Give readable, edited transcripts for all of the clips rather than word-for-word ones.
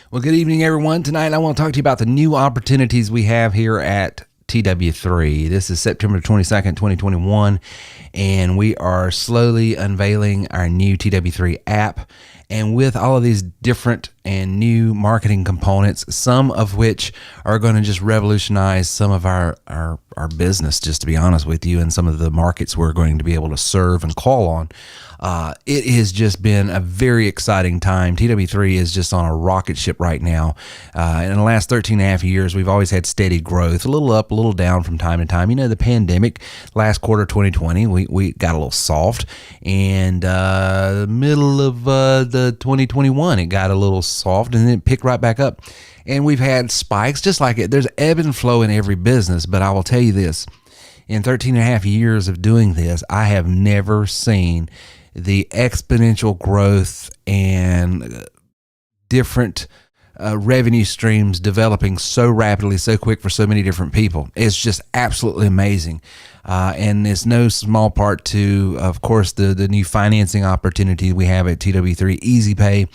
Well, good evening, everyone. Tonight, I want to talk to you about the new opportunities we have here at TW3. This is September 22nd, 2021, and we are slowly unveiling our new TW3 app. And with all of these different and new marketing components, some of which are going to just revolutionize some of our business, just to be honest with you, and some of the markets we're going to be able to serve and call on. It has just been a very exciting time. TW3 is just on a rocket ship right now. And in the last 13 and a half years, we've always had steady growth, a little up, a little down from time to time. You know, the pandemic, last quarter 2020, we got a little soft. And the middle of the 2021, it got a little soft and then it picked right back up. And we've had spikes just like it. There's ebb and flow in every business, but I will tell you this. In 13 and a half years of doing this, I have never seen the exponential growth and different revenue streams developing so rapidly, so quick for so many different people. It's just absolutely amazing. And it's no small part to, of course, the new financing opportunity we have at TW3 Easy Pay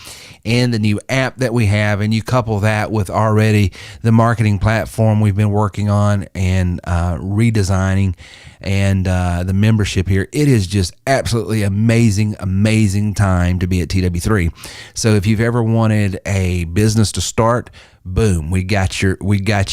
and the new app that we have. And you couple that with already the marketing platform we've been working on and redesigning and the membership here. It is just absolutely amazing time to be at TW3. So if you've ever wanted a business to start, boom, we got you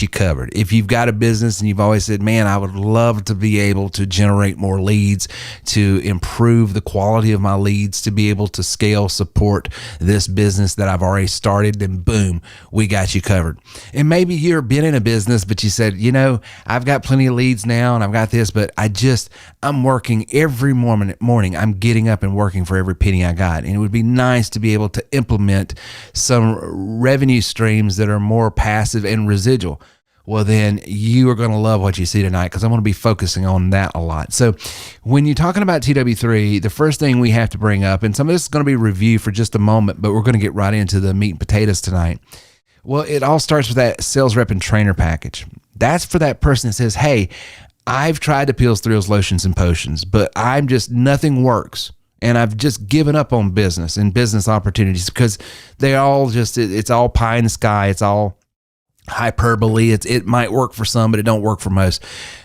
covered. If you've got a business and you've always said, man, I would love to be able to generate more leads, to improve the quality of my leads, to be able to scale, support this business that I've already started, then boom, we got you covered. And maybe you've been in a business, but you said, you know, I've got plenty of leads now and I've got this, but I'm working every morning. I'm getting up and working for every penny I got. And it would be nice to be able to implement some revenue streams that are more passive and residual. Well, then you are going to love what you see tonight because I'm going to be focusing on that a lot. So when you're talking about TW3, the first thing we have to bring up, and some of this is going to be review for just a moment, but we're going to get right into the meat and potatoes tonight. Well, it all starts with that sales rep and trainer package. That's for that person that says, hey, I've tried the pills, thrills, lotions, and potions, but nothing works. And I've just given up on business and business opportunities because it's all pie in the sky. It's all hyperbole. It might work for some, but it don't work for most.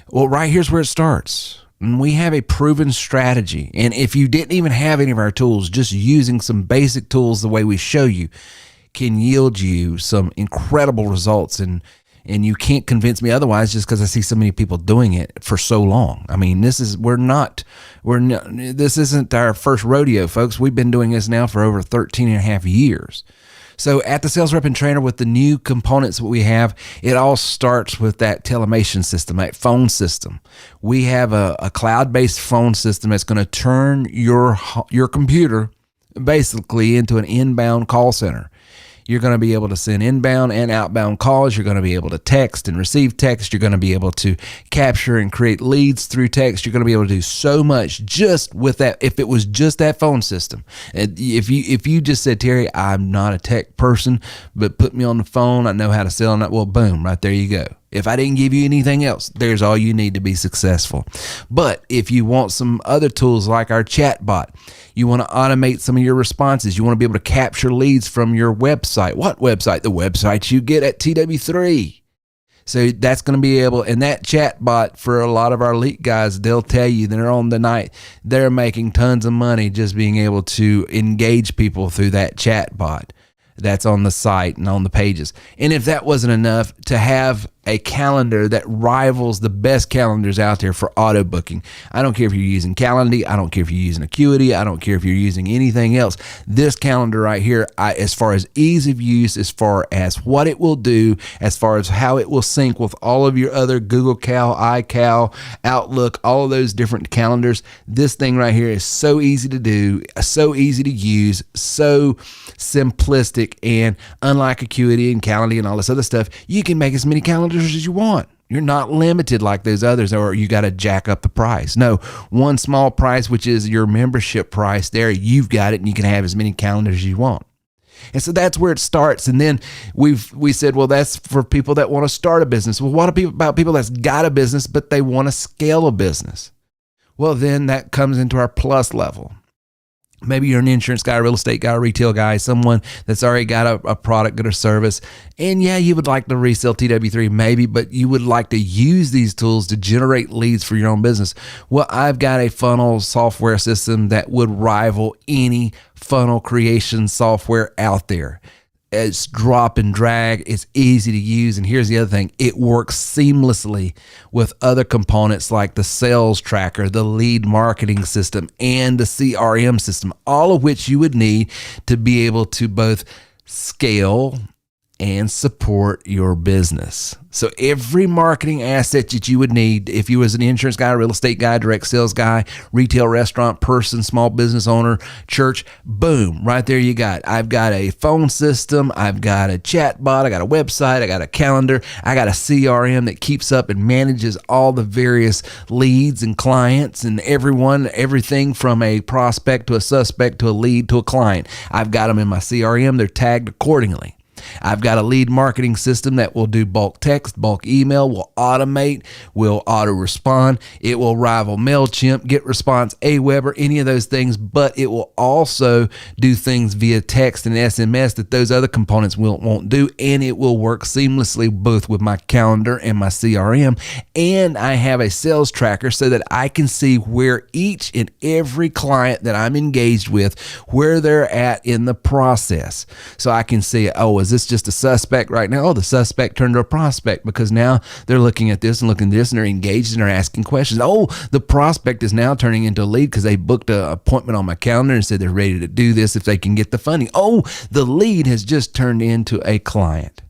Well, right here's where it starts. And we have a proven strategy. And if you didn't even have any of our tools, just using some basic tools the way we show you can yield you some incredible results. And you can't convince me otherwise just because I see so many people doing it for so long. I mean, this isn't our first rodeo, folks. We've been doing this now for over 13 and a half years. So at the Sales Rep and Trainer with the new components that we have, it all starts with that telemation system, that phone system. We have a cloud-based phone system that's going to turn your computer basically into an inbound call center. You're going to be able to send inbound and outbound calls. You're going to be able to text and receive text. You're going to be able to capture and create leads through text. You're going to be able to do so much just with that. If it was just that phone system, if you just said, Terry, I'm not a tech person, but put me on the phone, I know how to sell on that. Well, boom, right there you go. If I didn't give you anything else, there's all you need to be successful. But if you want some other tools like our chat bot, you want to automate some of your responses, you want to be able to capture leads from your website. What website? The website you get at TW3. So that's going to be able, and that chat bot for a lot of our elite guys, they'll tell you they're on the night, they're making tons of money just being able to engage people through that chat bot that's on the site and on the pages. And if that wasn't enough, to have a calendar that rivals the best calendars out there for auto booking. I don't care if you're using Calendly. I don't care if you're using Acuity. I don't care if you're using anything else. This calendar right here, as far as ease of use, as far as what it will do, as far as how it will sync with all of your other Google Cal, iCal, Outlook, all of those different calendars, this thing right here is so easy to do, so easy to use, so simplistic, and unlike Acuity and Calendly and all this other stuff, you can make as many calendars as you want. You're not limited like those others, or you got to jack up the price. No, one small price, which is your membership price there, you've got it, and you can have as many calendars as you want. And so that's where it starts. And then we said, well, that's for people that want to start a business. Well, what about people that's got a business, but they want to scale a business? Well, then that comes into our plus level. Maybe you're an insurance guy, a real estate guy, a retail guy, someone that's already got a product, good or service. And yeah, you would like to resell TW3 maybe, but you would like to use these tools to generate leads for your own business. Well, I've got a funnel software system that would rival any funnel creation software out there. It's drop and drag. It's easy to use. And here's the other thing. It works seamlessly with other components like the sales tracker, the lead marketing system, and the CRM system, all of which you would need to be able to both scale and support your business. So every marketing asset that you would need, if you was an insurance guy, real estate guy, direct sales guy, retail restaurant person, small business owner, church, boom, right there you got. I've got a phone system, I've got a chat bot, I got a website, I got a calendar, I got a CRM that keeps up and manages all the various leads and clients and everything from a prospect to a suspect to a lead to a client. I've got them in my CRM, they're tagged accordingly. I've got a lead marketing system that will do bulk text, bulk email, will automate, will auto respond. It will rival MailChimp, GetResponse, Aweber, any of those things, but it will also do things via text and SMS that those other components won't do, and it will work seamlessly both with my calendar and my CRM. And I have a sales tracker so that I can see where each and every client that I'm engaged with, where they're at in the process. So I can see, oh, is this just a suspect right now? Oh, the suspect turned to a prospect because now they're looking at this and looking at this and they're engaged and they're asking questions. Oh, the prospect is now turning into a lead because they booked an appointment on my calendar and said they're ready to do this if they can get the funding. Oh, the lead has just turned into a client.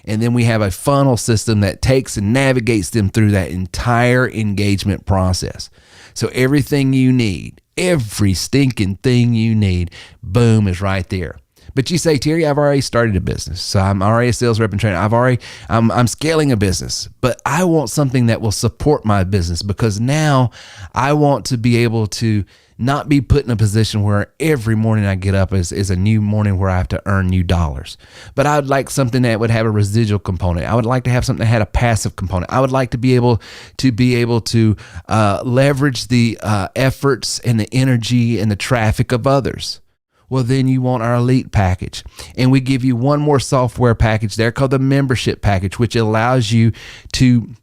And then we have a funnel system that takes and navigates them through that entire engagement process. So everything you need, every stinking thing you need, boom, is right there. But you say, Terry, I've already started a business. So I'm already a sales rep and trainer. I'm scaling a business, but I want something that will support my business because now I want to be able to not be put in a position where every morning I get up is a new morning where I have to earn new dollars. But I would like something that would have a residual component. I would like to have something that had a passive component. I would like to be able to leverage the efforts and the energy and the traffic of others. Well, then you want our elite package. And we give you one more software package there called the membership package, which allows you to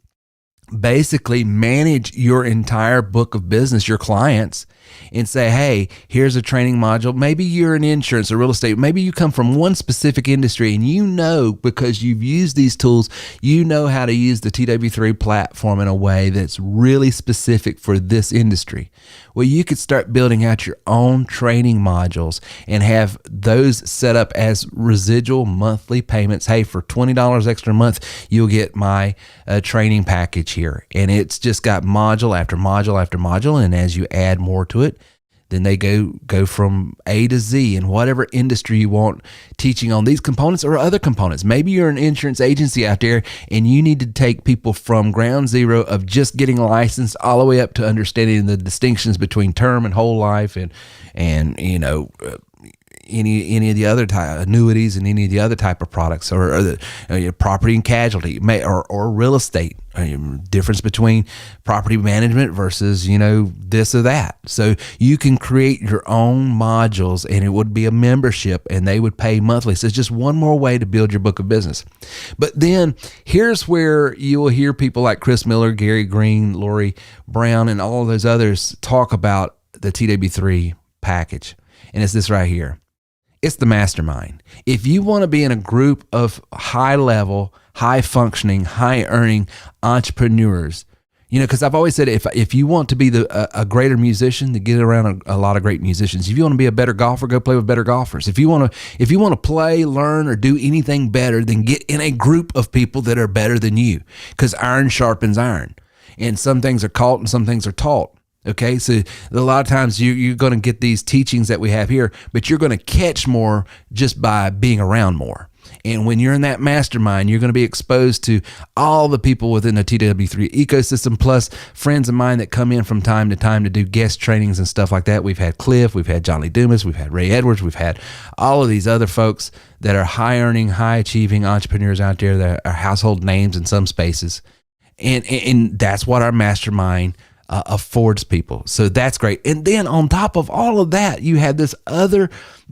basically manage your entire book of business, your clients, and say, hey, here's a training module. Maybe you're in insurance or real estate. Maybe you come from one specific industry and you know, because you've used these tools, you know how to use the TW3 platform in a way that's really specific for this industry. Well, you could start building out your own training modules and have those set up as residual monthly payments. Hey, for $20 extra a month, you'll get my training package here. And it's just got module after module after module. And as you add more to it, then they go from A to Z in whatever industry you want teaching on these components or other components. Maybe you're an insurance agency out there and you need to take people from ground zero of just getting licensed all the way up to understanding the distinctions between term and whole life and you know, any of the other type annuities and any of the other type of products or the property and casualty or real estate. Difference between property management versus, you know, this or that. So you can create your own modules and it would be a membership and they would pay monthly. So it's just one more way to build your book of business. But then here's where you will hear people like Chris Miller, Gary Green, Lori Brown, and all of those others talk about the TW3 package. And it's this right here. It's the mastermind. If you want to be in a group of high level, high functioning, high earning entrepreneurs, you know, because I've always said if you want to be a greater musician, to get around a lot of great musicians. If you want to be a better golfer, go play with better golfers. If you want to play, learn, or do anything better, then get in a group of people that are better than you, because iron sharpens iron, and some things are caught and some things are taught. Okay, so a lot of times you're going to get these teachings that we have here, but you're going to catch more just by being around more. And when you're in that mastermind, you're going to be exposed to all the people within the TW3 ecosystem, plus friends of mine that come in from time to time to do guest trainings and stuff like that. We've had Cliff, we've had John Lee Dumas, we've had Ray Edwards, we've had all of these other folks that are high earning, high achieving entrepreneurs out there that are household names in some spaces. And that's what our mastermind affords people. So that's great. And then on top of all of that, you have this other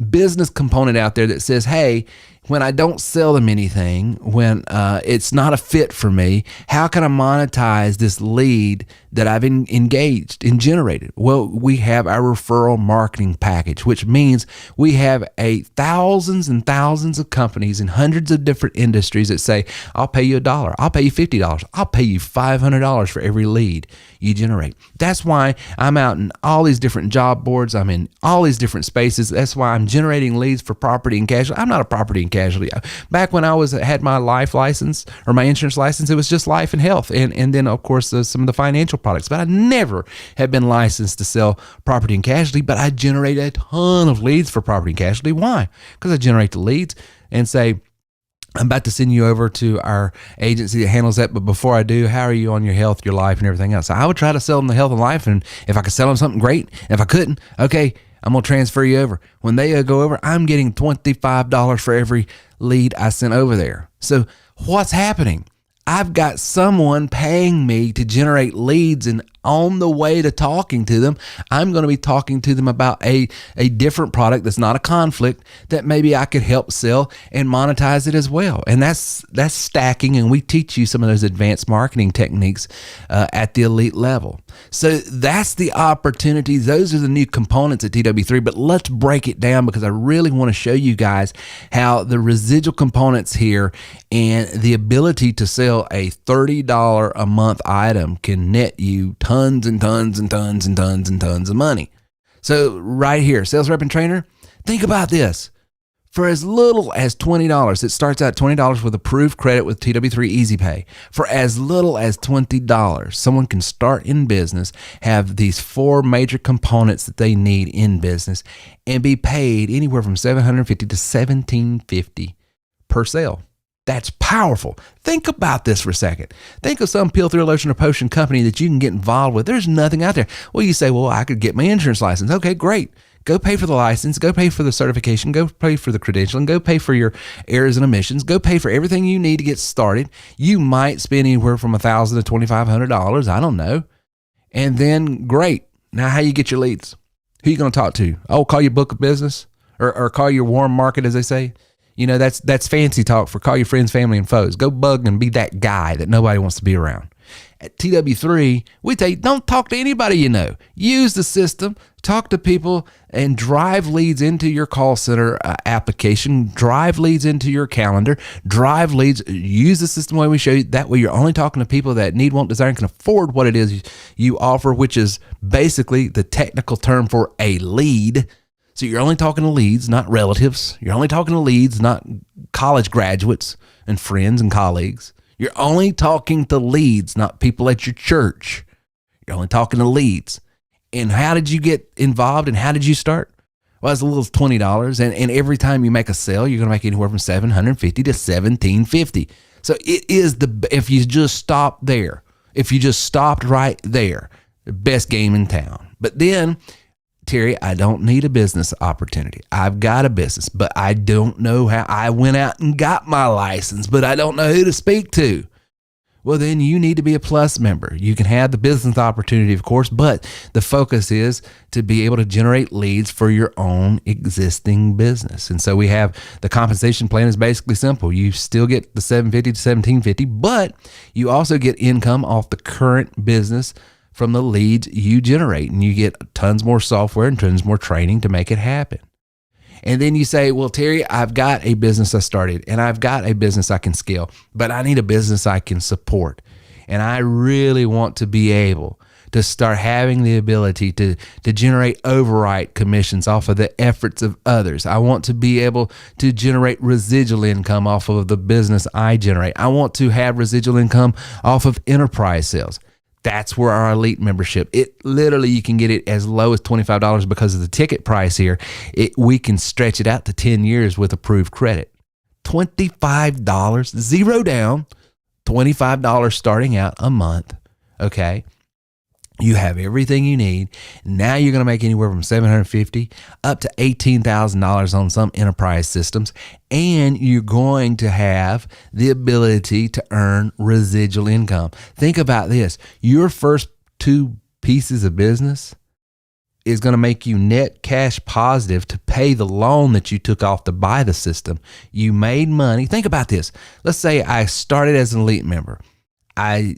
business component out there that says, hey, when I don't sell them anything, when it's not a fit for me, how can I monetize this lead that I've engaged and generated? Well, we have our referral marketing package, which means we have thousands and thousands of companies in hundreds of different industries that say, I'll pay you $1, I'll pay you $50, I'll pay you $500 for every lead you generate. That's why I'm out in all these different job boards. I'm in all these different spaces. That's why I'm generating leads for property and casualty. I'm not a property and casualty. Back when I had my life license or my insurance license, it was just life and health. And then, of course, some of the financial products. But I never have been licensed to sell property and casualty, but I generate a ton of leads for property and casualty. Why? Because I generate the leads and say, I'm about to send you over to our agency that handles that. But before I do, how are you on your health, your life, and everything else? So I would try to sell them the health and life. And if I could sell them something, great. If I couldn't, okay, I'm going to transfer you over. When they go over, I'm getting $25 for every lead I sent over there. So what's happening? I've got someone paying me to generate leads, and on the way to talking to them, I'm going to be talking to them about a different product that's not a conflict that maybe I could help sell and monetize it as well. And that's stacking, and we teach you some of those advanced marketing techniques at the elite level. So that's the opportunity. Those are the new components at TW3, but let's break it down because I really want to show you guys how the residual components here and the ability to sell a $30 a month item can net you tons and tons and tons and tons and tons of money. So right here, sales rep and trainer, think about this. For as little as $20, it starts out $20 with approved credit with TW3 Easy Pay. For as little as $20, someone can start in business, have these 4 major components that they need in business, and be paid anywhere from $750 to $1,750 per sale. That's powerful. Think about this for a second. Think of some pill, thrill, lotion, or potion company that you can get involved with. There's nothing out there. Well, you say, well, I could get my insurance license. Okay, great. Go pay for the license. Go pay for the certification. Go pay for the credentialing. Go pay for your errors and omissions. Go pay for everything you need to get started. You might spend anywhere from $1,000 to $2,500. I don't know. And then, great. Now, how you get your leads? Who you going to talk to? Oh, call your book of business or call your warm market, as they say. You know, that's fancy talk for call your friends, family, and foes. Go bug and be that guy that nobody wants to be around. At TW3, we tell you, don't talk to anybody you know. Use the system, talk to people, and drive leads into your call center application, drive leads into your calendar, drive leads, use the system the way we show you. That way you're only talking to people that need, want, desire, and can afford what it is you offer, which is basically the technical term for a lead. So you're only talking to leads, not relatives. You're only talking to leads, not college graduates and friends and colleagues. You're only talking to leads, not people at your church. You're only talking to leads. And how did you get involved and how did you start? Well, as little as $20. And every time you make a sale, you're going to make anywhere from $750 to $1,750. So it is if you just stop there, if you just stopped right there, the best game in town. But then, Terry, I don't need a business opportunity. I've got a business, but I don't know how. I went out and got my license, but I don't know who to speak to. Well, then you need to be a Plus member. You can have the business opportunity, of course, but the focus is to be able to generate leads for your own existing business. And so we have the compensation plan is basically simple. You still get the $750 to $1,750, but you also get income off the current business from the leads you generate, and you get tons more software and tons more training to make it happen. And then you say, well, Terry, I've got a business I started and I've got a business I can scale, but I need a business I can support. And I really want to be able to start having the ability to generate override commissions off of the efforts of others. I want to be able to generate residual income off of the business I generate. I want to have residual income off of enterprise sales. That's where our elite membership, it literally, you can get it as low as $25 because of the ticket price here. We can stretch it out to 10 years with approved credit. $25, zero down, $25 starting out a month. Okay. You have everything you need. Now you're going to make anywhere from $750 up to $18,000 on some enterprise systems, and you're going to have the ability to earn residual income. Think about this. Your first 2 pieces of business is going to make you net cash positive to pay the loan that you took off to buy the system. You made money. Think about this. Let's say I started as an elite member. I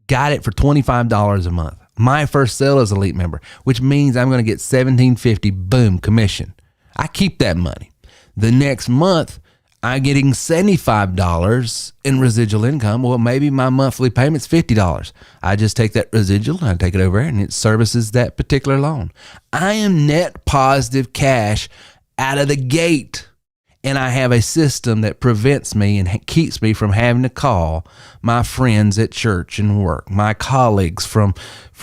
got it for $25 a month. My first sale as an elite member, which means I'm going to get $17.50, boom, commission. I keep that money. The next month, I'm getting $75 in residual income. Well, maybe my monthly payment's $50. I just take that residual and I take it over and it services that particular loan. I am net positive cash out of the gate. And I have a system that prevents me and keeps me from having to call my friends at church and work, my colleagues from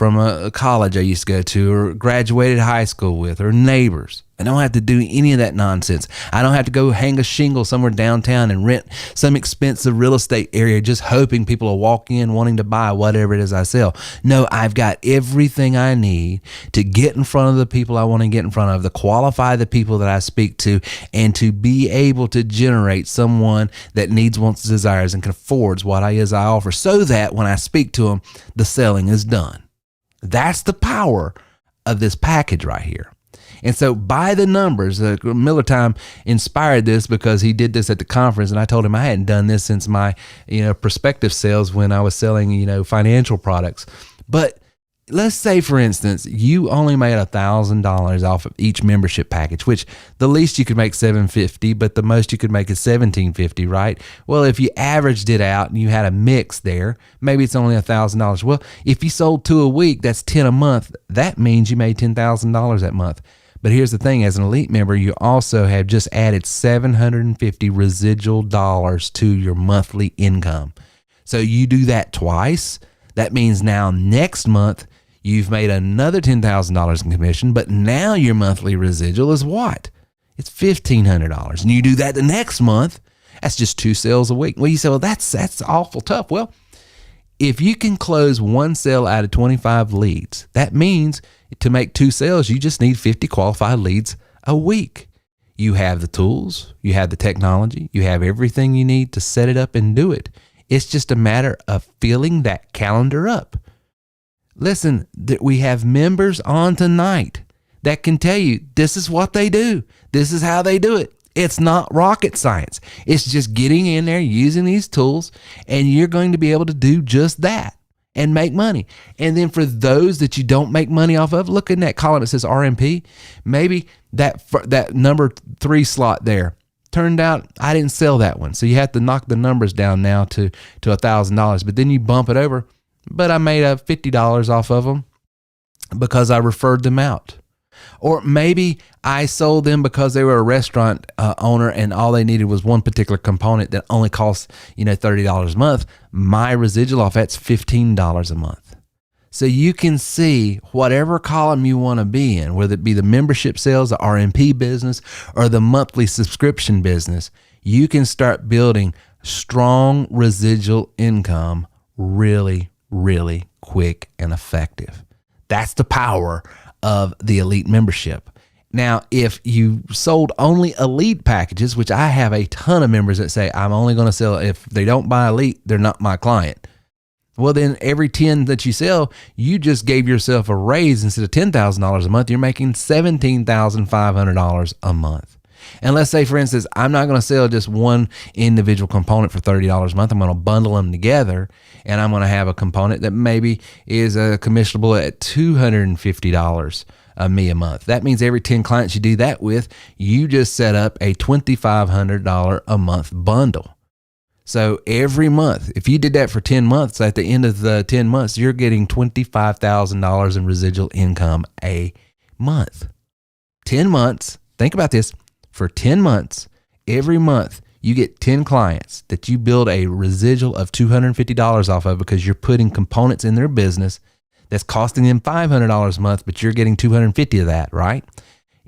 a college I used to go to or graduated high school with, or neighbors. I don't have to do any of that nonsense. I don't have to go hang a shingle somewhere downtown and rent some expensive real estate area just hoping people will walk in wanting to buy whatever it is I sell. No, I've got everything I need to get in front of the people I want to get in front of, to qualify the people that I speak to, and to be able to generate someone that needs, wants, desires, and can afford what I offer, so that when I speak to them, the selling is done. That's the power of this package right here. And so by the numbers, Miller Time inspired this because he did this at the conference, and I told him I hadn't done this since my, prospective sales when I was selling, financial products. But let's say, for instance, you only made $1,000 off of each membership package, which the least you could make $750, but the most you could make is $1,750, right? Well, if you averaged it out and you had a mix there, maybe it's only $1,000. Well, if you sold 2 a week, that's 10 a month. That means you made $10,000 that month. But here's the thing, as an elite member, you also have just added $750 residual dollars to your monthly income. So you do that twice. That means now next month, you've made another $10,000 in commission, but now your monthly residual is what? It's $1,500. And you do that the next month, that's just 2 sales a week. Well, you say, well, that's awful tough. Well, if you can close 1 sale out of 25 leads, that means to make 2 sales, you just need 50 qualified leads a week. You have the tools, you have the technology, you have everything you need to set it up and do it. It's just a matter of filling that calendar up. Listen, we have members on tonight that can tell you this is what they do. This is how they do it. It's not rocket science. It's just getting in there, using these tools, and you're going to be able to do just that and make money. And then for those that you don't make money off of, look in that column that says RMP. Maybe that number 3 slot there. Turned out I didn't sell that one. So you have to knock the numbers down now to $1,000, but then you bump it over. But I made $50 off of them because I referred them out. Or maybe I sold them because they were a restaurant owner and all they needed was one particular component that only costs, $30 a month. My residual off that's $15 a month. So you can see whatever column you want to be in, whether it be the membership sales, the RMP business, or the monthly subscription business, you can start building strong residual income really, really quick and effective. That's the power of the elite membership. Now, if you sold only elite packages, which I have a ton of members that say, I'm only going to sell, if they don't buy elite, they're not my client. Well, then every 10 that you sell, you just gave yourself a raise. Instead of $10,000 a month, you're making $17,500 a month. And let's say, for instance, I'm not going to sell just one individual component for $30 a month. I'm going to bundle them together, and I'm going to have a component that maybe is commissionable at $250 a month. That means every 10 clients you do that with, you just set up a $2,500 a month bundle. So every month, if you did that for 10 months, at the end of the 10 months, you're getting $25,000 in residual income a month. 10 months, think about this. For 10 months, every month, you get 10 clients that you build a residual of $250 off of because you're putting components in their business that's costing them $500 a month, but you're getting $250 of that, right?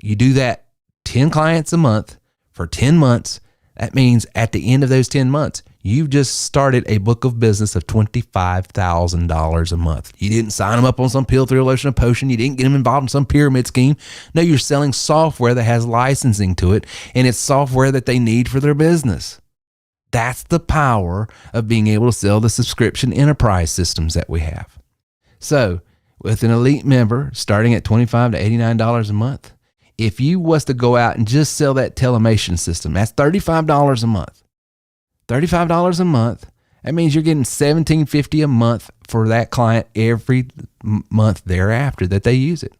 You do that 10 clients a month for 10 months. That means at the end of those 10 months, you've just started a book of business of $25,000 a month. You didn't sign them up on some pill, thrill, lotion, or potion. You didn't get them involved in some pyramid scheme. No, you're selling software that has licensing to it, and it's software that they need for their business. That's the power of being able to sell the subscription enterprise systems that we have. So with an elite member starting at $25 to $89 a month. If you was to go out and just sell that telemation system, that's $35 a month. $35 a month. That means you're getting $17.50 a month for that client every month thereafter that they use it.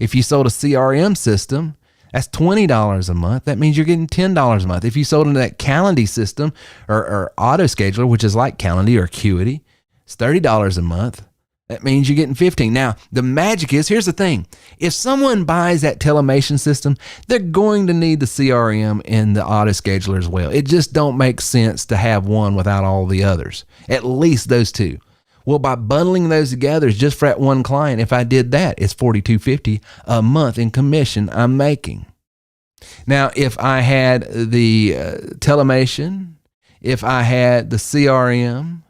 If you sold a CRM system, that's $20 a month. That means you're getting $10 a month. If you sold into that Calendly system or auto scheduler, which is like Calendly or Acuity, it's $30 a month. That means you're getting $15. Now, the magic is, here's the thing. If someone buys that telemation system, they're going to need the CRM and the auto scheduler as well. It just don't make sense to have one without all the others, at least those two. Well, by bundling those together just for that one client, if I did that, it's $42.50 a month in commission I'm making. Now, if I had the telemation, if I had the CRM,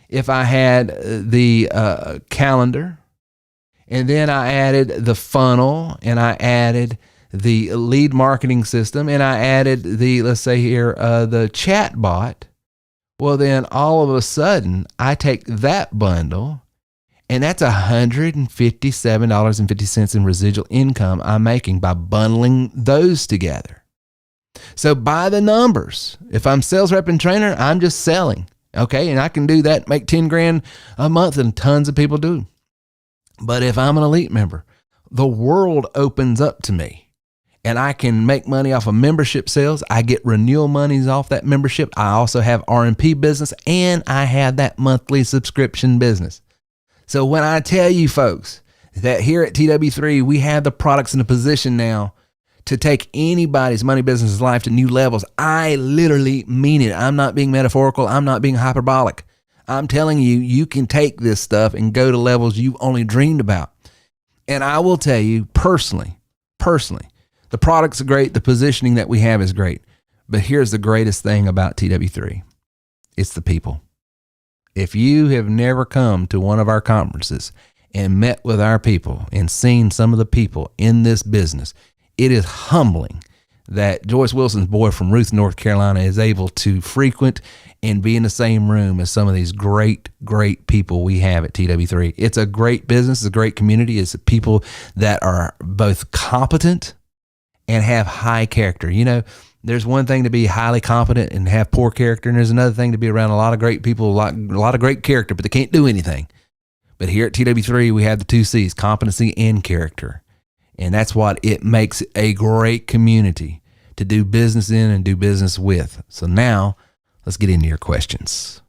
if I had the calendar, and then I added the funnel, and I added the lead marketing system, and I added the, let's say here, the chat bot, well, then all of a sudden I take that bundle, and that's $157.50 in residual income I'm making by bundling those together. So by the numbers, if I'm sales rep and trainer, I'm just selling. Okay, and I can do that, make 10 grand a month, and tons of people do. But if I'm an elite member, the world opens up to me, and I can make money off of membership sales. I get renewal monies off that membership. I also have R&P business, and I have that monthly subscription business. So when I tell you folks that here at TW3, we have the products in a position now to take anybody's money, business, life to new levels, I literally mean it. I'm not being metaphorical. I'm not being hyperbolic. I'm telling you, you can take this stuff and go to levels you've only dreamed about. And I will tell you personally, the products are great. The positioning that we have is great. But here's the greatest thing about TW3. It's the people. If you have never come to one of our conferences and met with our people and seen some of the people in this business, it is humbling that Joyce Wilson's boy from Ruth, North Carolina is able to frequent and be in the same room as some of these great people we have at TW3. It's a great business. It's a great community. It's people that are both competent and have high character. You know, there's one thing to be highly competent and have poor character, and there's another thing to be around a lot of great people, a lot of great character, but they can't do anything. But here at TW3, we have the two C's, competency and character. And that's what it makes a great community to do business in and do business with. So now let's get into your questions.